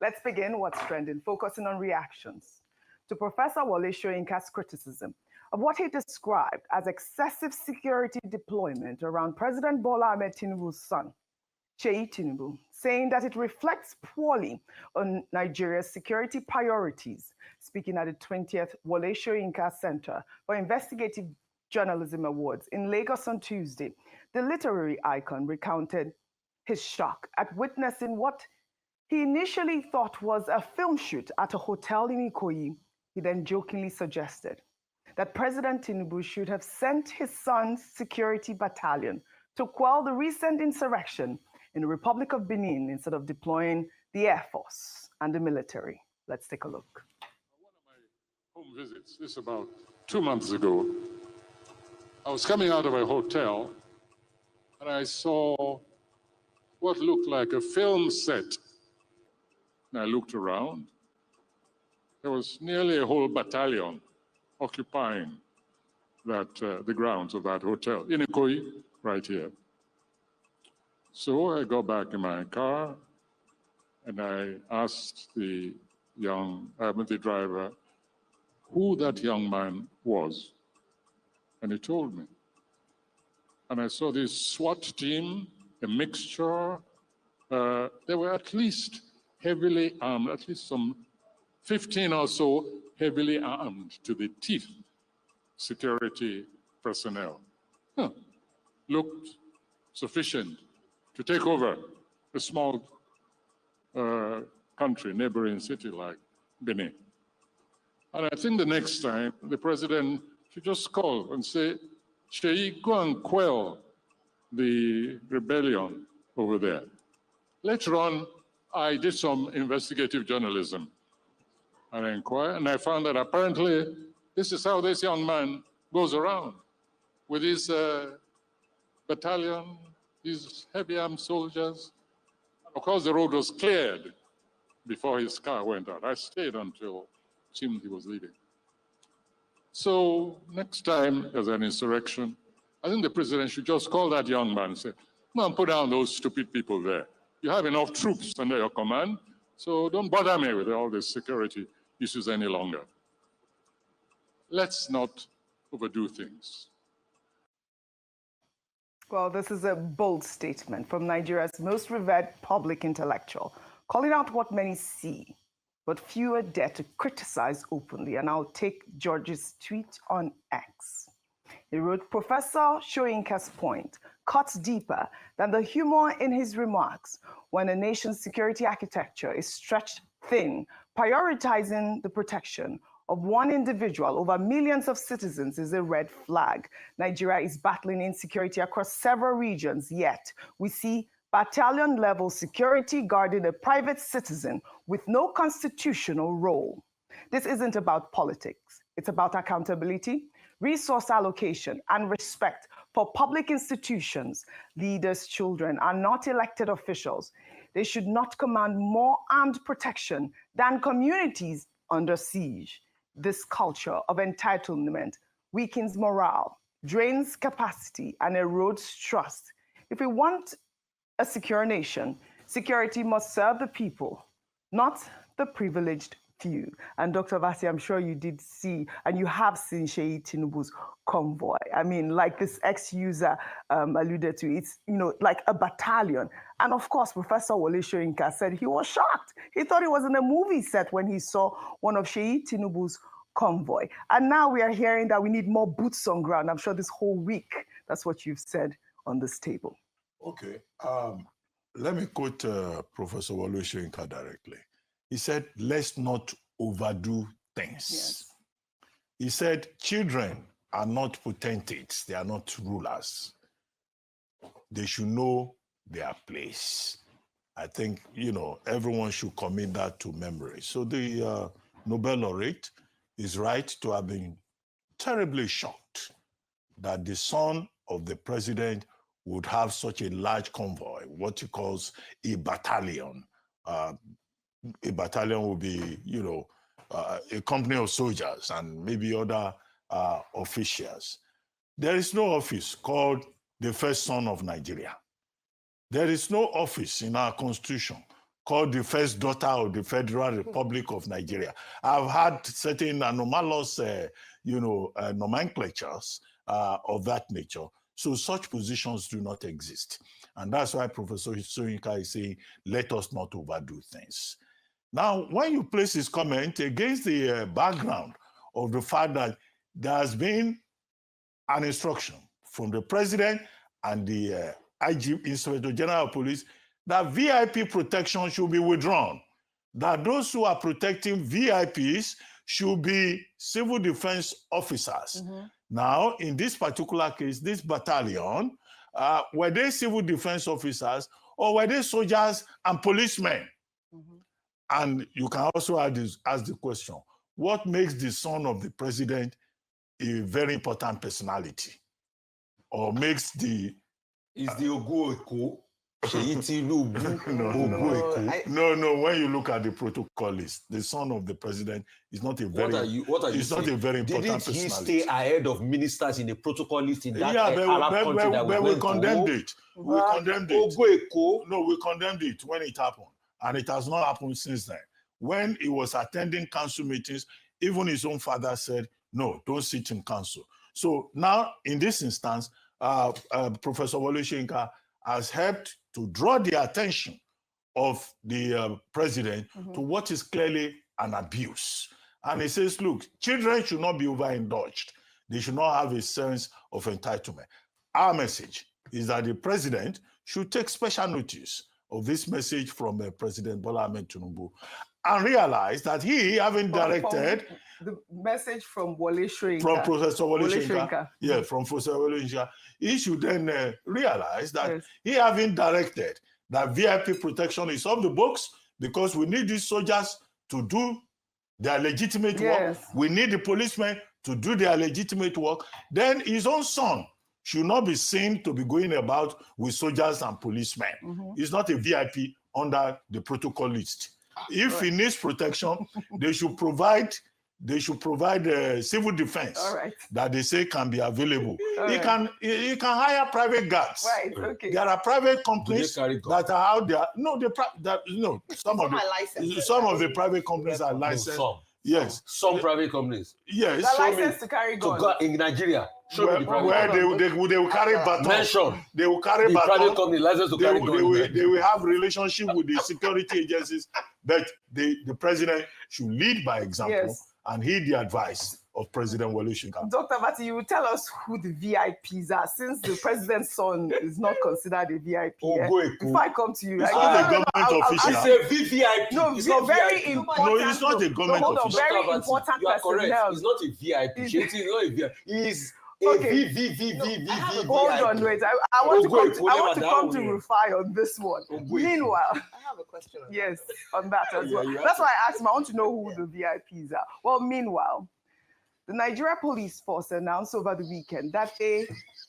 Let's begin what's trending, focusing on reactions to Professor Wole Soyinka's criticism of what he described as excessive security deployment around President Bola Ahmed Tinubu's son, Seyi Tinubu, saying that it reflects poorly on Nigeria's security priorities. Speaking at the 20th Wole Soyinka Center for Investigative Journalism Awards in Lagos on Tuesday, the literary icon recounted his shock at witnessing what he initially thought was a film shoot at a hotel in Ikoyi. He then jokingly suggested that President Tinubu should have sent his son's security battalion to quell the recent insurrection in the Republic of Benin instead of deploying the Air Force and the military. Let's take a look. One of my home visits, this about 2 months ago, I was coming out of a hotel and I saw what looked like a film set. And I looked around. There was nearly a whole battalion occupying the grounds of that hotel in Ikoyi, right here. So I got back in my car and I asked the driver who that young man was. And he told me. And I saw this SWAT team, a mixture. They were at least heavily armed, at least some 15 or so heavily armed to the teeth security personnel. Looked sufficient to take over a small country, neighboring city like Benin. And I think the next time the president should just call and say, Seyi, go and quell the rebellion over there. Later on, I did some investigative journalism and I inquired, and I found that apparently this is how this young man goes around with his battalion, these heavy armed soldiers. Of course, the road was cleared before his car went out. I stayed until it seemed he was leaving. So next time there's an insurrection, I think the president should just call that young man and say, "Come on, put down those stupid people there. You have enough troops under your command, so don't bother me with all these security issues any longer." Let's not overdo things. Well, this is a bold statement from Nigeria's most revered public intellectual, calling out what many see, but fewer dare to criticize openly. And I'll take George's tweet on X. He wrote, Professor Soyinka's point cuts deeper than the humor in his remarks. When a nation's security architecture is stretched thin, prioritizing the protection of one individual over millions of citizens is a red flag. Nigeria is battling insecurity across several regions, yet we see battalion-level security guarding a private citizen with no constitutional role. This isn't about politics. It's about accountability, resource allocation, and respect for public institutions. Leaders' children are not elected officials. They should not command more armed protection than communities under siege. This culture of entitlement weakens morale, drains capacity, and erodes trust. If we want a secure nation, security must serve the people, not the privileged few. And Dr. Vasi, I'm sure you did see, and you have seen Seyi Tinubu's convoy. I mean, like this ex-user alluded to, it's, like a battalion. And of course, Professor Wole Soyinka said he was shocked. He thought he was in a movie set when he saw one of Seyi Tinubu's convoy. And now we are hearing that we need more boots on ground. I'm sure this whole week, that's what you've said on this table. Okay. Let me quote Professor Wole Soyinka directly. He said, let's not overdo things. Yes. He said, children are not potentates. They are not rulers. They should know their place. I think, everyone should commit that to memory. So the Nobel laureate is right to have been terribly shocked that the son of the president would have such a large convoy, what he calls a battalion. A battalion will be, a company of soldiers and maybe other officials. There is no office called the first son of Nigeria. There is no office in our constitution called the first daughter of the Federal Republic of Nigeria. I've had certain anomalous, nomenclatures of that nature. So such positions do not exist. And that's why Professor Soyinka is saying, let us not overdo things. Now, when you place his comment against the background of the fact that there has been an instruction from the president and the IG, Inspector General of Police, that VIP protection should be withdrawn, that those who are protecting VIPs should be civil defense officers. Now, in this particular case, this battalion, were they civil defense officers or were they soldiers and policemen? And you can also ask the question, what makes the son of the president a very important personality? Or makes the... Is the Ogo Seyi Tinubu? No, when you look at the protocol list, the son of the president is not a very... What are you it's not a very important personality. Didn't he stay ahead of ministers in the protocol list in that Arab country that we condemned it. We condemned it. No, we condemned it when it happened. And it has not happened since then. When he was attending council meetings, even his own father said, no, don't sit in council. So now, in this instance, Professor Wole Soyinka has helped to draw the attention of the president to what is clearly an abuse. And he says, look, children should not be overindulged. They should not have a sense of entitlement. Our message is that the president should take special notice of this message from President Bola Ahmed Tinubu and realize that he, having directed... The message from Wole Soyinka. From Professor Wole Soyinka. Yeah, from Professor Wole Soyinka. He should then realize that he, having directed that VIP protection is off the books because we need these soldiers to do their legitimate work. We need the policemen to do their legitimate work. Then his own son should not be seen to be going about with soldiers and policemen. He's not a VIP under the protocol list. If he needs protection, they should provide civil defense that they say can be available. He can hire private guards. There are private companies that are out there. No, some of the private companies are licensed. Yes. Some private companies. Yes. They're licensed to carry guns. In Nigeria. Where they will carry batons. They will carry batons. Private company licensed to carry guns. They will have relationship with the security agencies, but the president should lead by example and heed the advice of President Wole Soyinka. Dr. Abati, you will tell us who the VIPs are, since the president's son is not considered a VIP. If I come to you, it's not a government official. It's a VVIP. No, it's not very important. No, it's not a government official. Very important you are correct. personnel. It's not a VIP. It's not a VIP. He's a VVIP. Hold on, wait. I want to come to Rufai on this one. Meanwhile, I have a question. Yes, on that as well. That's why I asked him. I want to know who the VIPs are. Well, meanwhile, the Nigeria Police Force announced over the weekend that they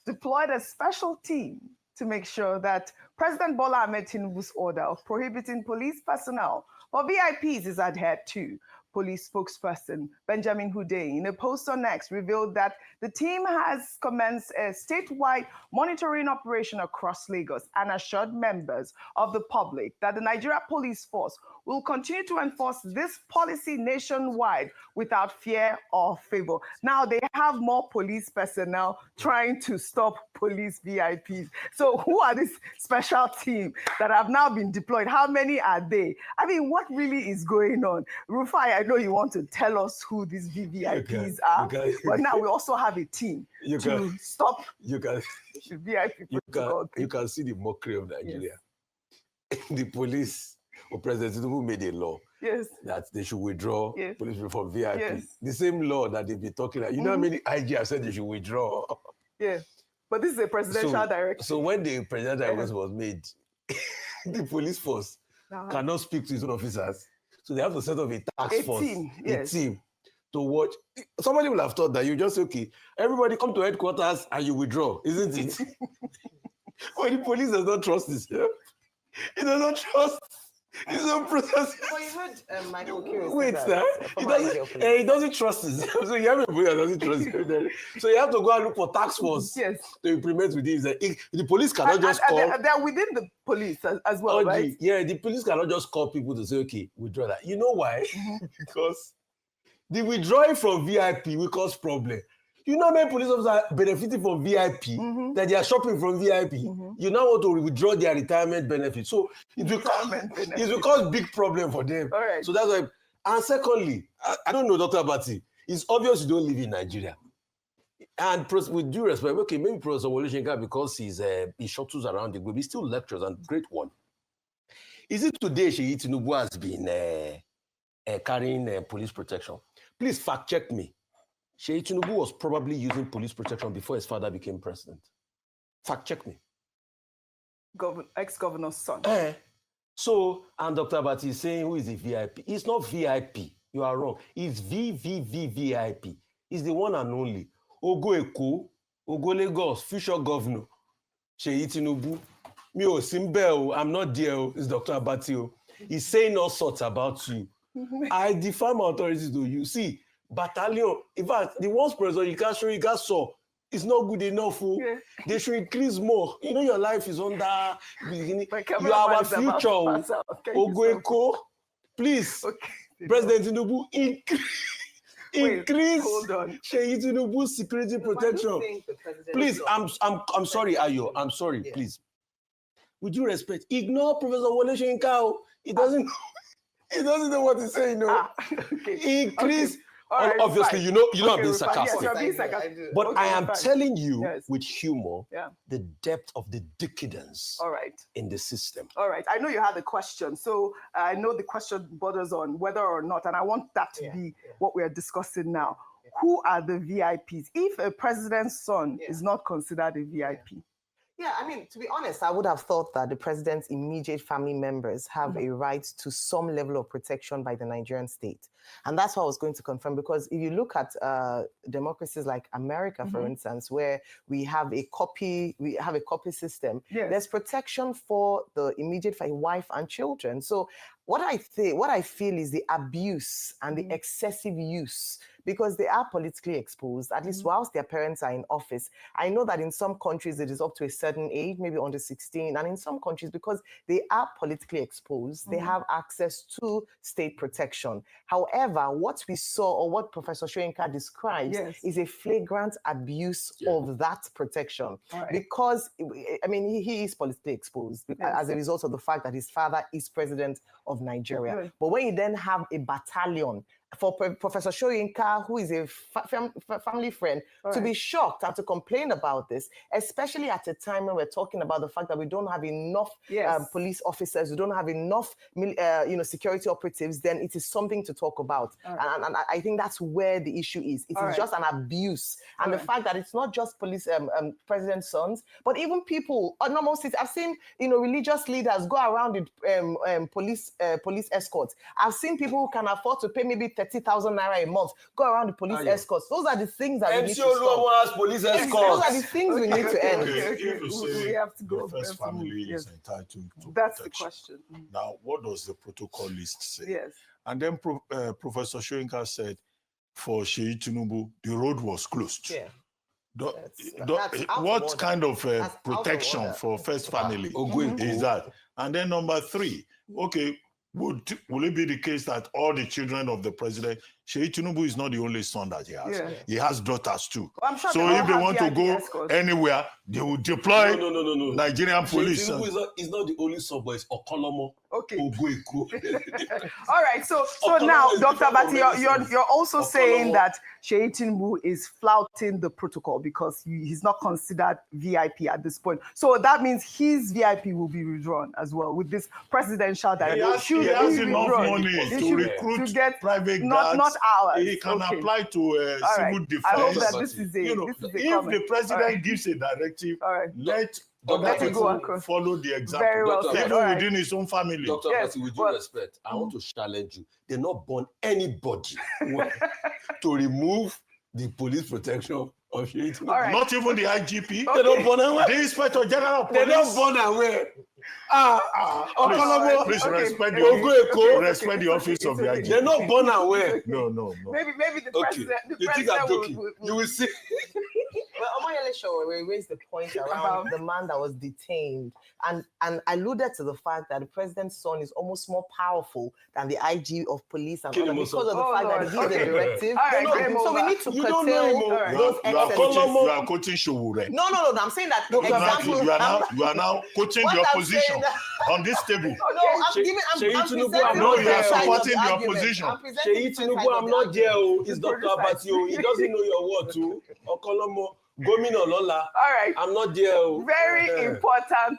deployed a special team to make sure that President Bola Ahmed Tinubu's order of prohibiting police personnel for VIPs is adhered to. Police spokesperson Benjamin Hundeyin, in a post on X, revealed that the team has commenced a statewide monitoring operation across Lagos and assured members of the public that the Nigeria Police Force will continue to enforce this policy nationwide without fear or favor. Now, they have more police personnel trying to stop police VIPs. So who are this special team that have now been deployed? How many are they? I mean, what really is going on? Rufai, I know you want to tell us who these VVIPs are, but now we also have a team to stop the VIP protocol. You can see the mockery of Nigeria. The police, or President Tinubu made a law that they should withdraw police from VIP. The same law that they've been talking about. You know how many IG have said they should withdraw? Yeah, but this is a presidential directive. So when the presidential directive was made, the police force cannot speak to his own officers. So they have to set up a task force, a team to watch. Somebody will have thought that you just say, okay, everybody come to headquarters and you withdraw, isn't it? But the police does not trust this. It does not trust He's a process. But you heard Michael Kiri. Wait, sir. He doesn't trust us. So you have a boy that doesn't trust him. So you have to go and look for task force to implement with him. The police cannot just call. They're within the police as well, right? Yeah, the police cannot just call people to say, okay, withdraw that. You know why? Because the withdrawing from VIP will cause problem. You know, many police officers are benefiting from VIP, that they are shopping from VIP. You now want to withdraw their retirement benefit. So it will cause big problem for them. All right. So that's why. And secondly, I don't know, Dr. Abati, it's obvious you don't live in Nigeria. And with due respect, okay, maybe Professor Wole Soyinka, because he shuttles around the globe, he still lectures, and great one. Is it today Seyi Tinubu has been carrying police protection? Please fact check me. Seyi Tinubu was probably using police protection before his father became president. Fact check me. Ex-governor's son. So, and Dr. Abati is saying, who is the VIP? It's not VIP. You are wrong. It's VVVVIP. It's the one and only. Ogo Eko, Ogo Lagos, future governor, Seyi Tinubu. Me o Simbe, I'm not there. It's Dr. Abati. He's saying all sorts about you. I defy my authorities to you. See, battalion, in fact, the worst person you can show, you can saw, it's not good enough. They should increase more. You know, your life is under beginning. You are our future. Ogoeko, please, President Tinubu, increase Seyi Tinubu's security protection. Please, I'm sorry, Ayo. I'm sorry, please. With due respect, ignore Professor Wole Soyinka. He doesn't know what he's saying. No. Increase. Right, obviously, you know I'm being sarcastic. Yes, being sarcastic. But I am telling you with humor the depth of the decadence in the system. All right. I know you had a question. So I know the question borders on whether or not, and I want that to be what we are discussing now. Who are the VIPs? If a president's son is not considered a VIP? Yeah, I mean, to be honest, I would have thought that the president's immediate family members have a right to some level of protection by the Nigerian state. And that's what I was going to confirm, because if you look at democracies like America, for instance, where we have a copy system, there's protection for the immediate wife and children. So what I feel is the abuse and the excessive use, because they are politically exposed, at least whilst their parents are in office. I know that in some countries it is up to a certain age, maybe under 16, and in some countries, because they are politically exposed, they have access to state protection. However, what we saw, or what Professor Soyinka describes, is a flagrant abuse of that protection. Because, I mean, he is politically exposed as a result of the fact that his father is president of Nigeria. But when you then have a battalion for Professor Soyinka, who is a family friend, to be shocked and to complain about this, especially at a time when we're talking about the fact that we don't have enough police officers, we don't have enough security operatives, then it is something to talk about. And I think that's where the issue is. It is just an abuse. And the fact that it's not just police president's sons, but even people, normal citizens. I've seen religious leaders go around with police escorts. I've seen people who can afford to pay maybe 30,000 naira a month, go around the police escorts. Those are the things that we need to stop. Police escorts. Those are the things we need to end. We have to go. The first family is entitled to That's protection. the question. Now, what does the protocol list say? Yes. And then Professor Soyinka said, for Seyi Tinubu, the road was closed. Yeah. What kind of protection for first family is that? And then number 3, okay, will it be the case that all the children of the president, Seyi Tinubu is not the only son that he has. He has daughters too. Well, sure so if they want to go anywhere, they will deploy Nigerian police. Seyi Tinubu is not the only son, but it's Okolomo. Okay. All right. So now, Dr. Abati, you're also saying that Seyi Tinubu is flouting the protocol because he's not considered VIP at this point. So that means his VIP will be withdrawn as well with this presidential directive. He has enough money to recruit to get private guards. Not ours. He can apply to civil defense. I hope that this is if the president gives a directive, let other people follow the example. Very well said. Even within his own family. Dr. Abati, with due respect, I want to challenge you. They're not born anybody to remove the police protection All right. Not even the IGP. Okay. They don't born away. The Inspector General of Police. They don't born away. Please Okay. respect the office of the IGP. They're not born away. No. Maybe the president. The You think president I'm joking? will You will see. Well, Omoyele Show raised the point around the man that was detained and alluded to the fact that the president's son is almost more powerful than the IG of police and all that because of the fact that he gives the directive. All right, So we need to You don't know him. curtail those excesses. You are quoting Showore. No. I'm saying that example. You are now quoting What the I'm opposition saying on this table. No, I'm giving. Seyi I'm Tinubu, presenting No, the you are side of supporting the argument. opposition. I'm presenting Seyi different Tinubu, sides I'm of not the there. argument. He's Dr. Abati. He doesn't know your word too. Okolomo, Gomina Lola. All right. I'm not there. Very important